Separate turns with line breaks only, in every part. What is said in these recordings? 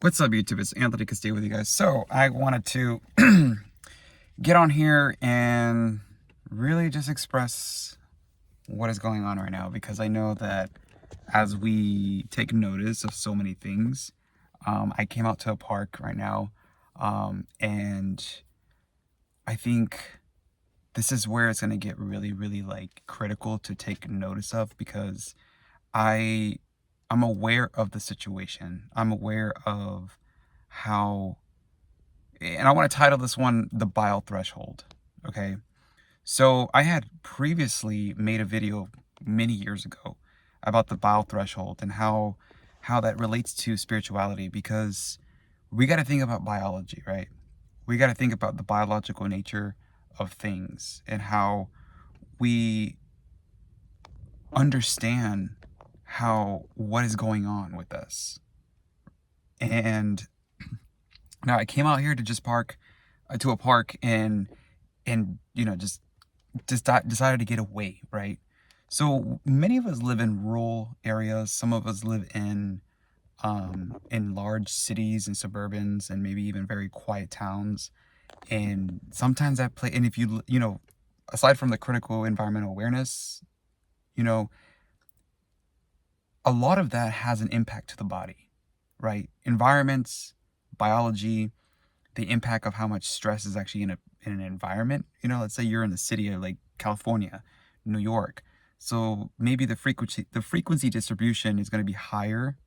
What's up, YouTube? It's Anthony Castillo with you guys. So I wanted to get on here and really just express what is going on right now, because I know that as we take notice of so many things, I came out to a park right now, and I think this is where it's going to get really like critical to take notice of, because I'm aware of the situation. I'm aware of how, and I want to title this one the bile threshold. Okay, so I had previously made a video many years ago about the bile threshold and how that relates to spirituality, because we got to think about biology, right? We got to think about the biological nature of things and how we understand what is going on with us. And now I came out here to just park to a park and just decided to get away, right? So many of us live in rural areas. Some of us live in large cities and suburbans and maybe even very quiet towns. And sometimes that play, and if aside from the critical environmental awareness, a lot of that has an impact to the body, right? Environments, biology, the impact of how much stress is actually in an environment. Let's say you're in the city of like California, New York. So maybe the frequency distribution is going to be higher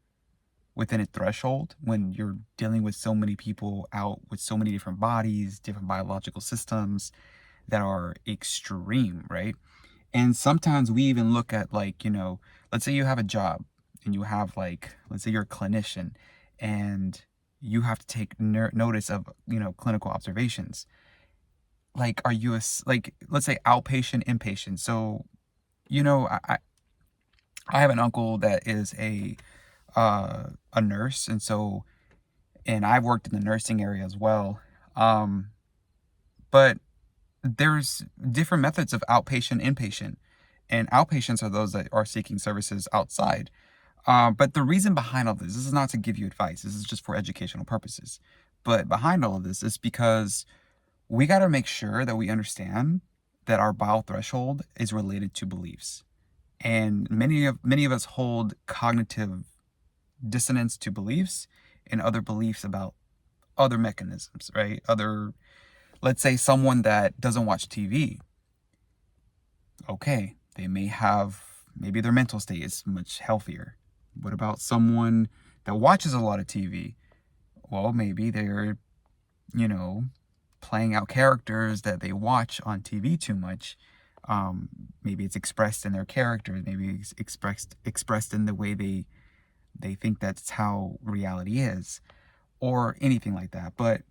within a threshold when you're dealing with so many people out with so many different bodies, different biological systems that are extreme, right? And sometimes we even look at, like, let's say you have a job and you have, like, let's say you're a clinician and you have to take notice of, clinical observations. Like, are you like, let's say outpatient, inpatient. So, I have an uncle that is a nurse. And I've worked in the nursing area as well. But there's different methods of outpatient, inpatient, and outpatients are those that are seeking services outside. But the reason behind all this is not to give you advice. This is just for educational purposes. But behind all of this is because we got to make sure that we understand that our bile threshold is related to beliefs. And many of us hold cognitive dissonance to beliefs and other beliefs about other mechanisms, right? Let's say someone that doesn't watch TV. Okay, maybe their mental state is much healthier. What about someone that watches a lot of TV? Well, maybe they're, playing out characters that they watch on TV too much. Maybe it's expressed in their character. Maybe it's expressed in the way they think that's how reality is, or anything like that. But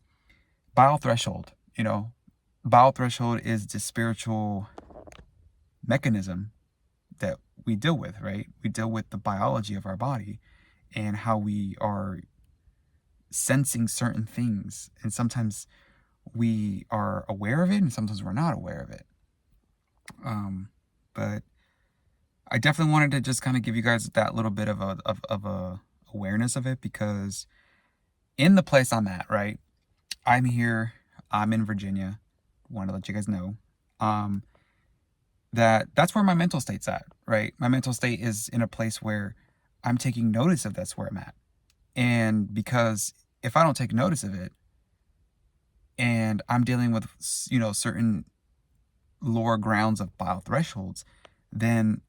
bile threshold, bile threshold is the spiritual mechanism that we deal with, right? We deal with the biology of our body and how we are sensing certain things. And sometimes we are aware of it and sometimes we're not aware of it. But I definitely wanted to just kind of give you guys that little bit of a awareness of it, because in the place I'm at, right? I'm in Virginia. Want to let you guys know. That's where my mental state's at, right? My mental state is in a place where I'm taking notice of that's where I'm at. And because if I don't take notice of it and I'm dealing with, certain lower grounds of bile thresholds, then,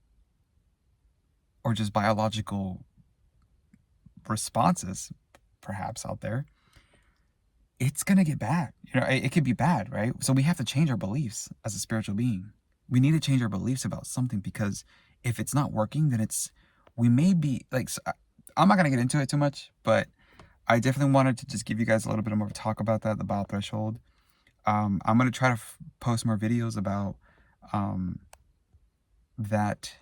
or just biological responses perhaps out there, it's going to get bad. It could be bad, right? So we have to change our beliefs as a spiritual being. We need to change our beliefs about something, because if it's not working, then we may be like, I'm not going to get into it too much, but I definitely wanted to just give you guys a little bit more talk about that, the bile threshold. I'm going to try to post more videos about that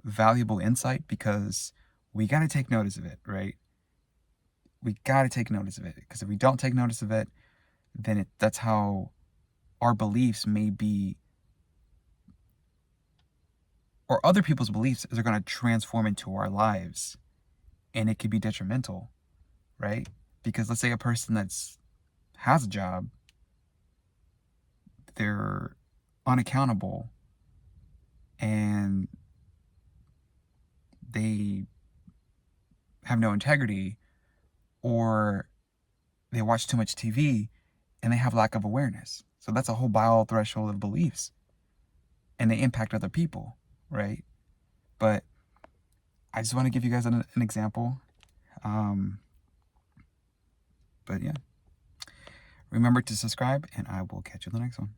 valuable insight, because we got to take notice of it, right? We got to take notice of it, because if we don't take notice of it, then that's how our beliefs may be, or other people's beliefs are going to transform into our lives, and it could be detrimental, right? Because let's say a person has a job, they're unaccountable and they have no integrity, or they watch too much TV and they have lack of awareness. So that's a whole bio threshold of beliefs, and they impact other people, right? But I just want to give you guys an example. But yeah, remember to subscribe, and I will catch you in the next one.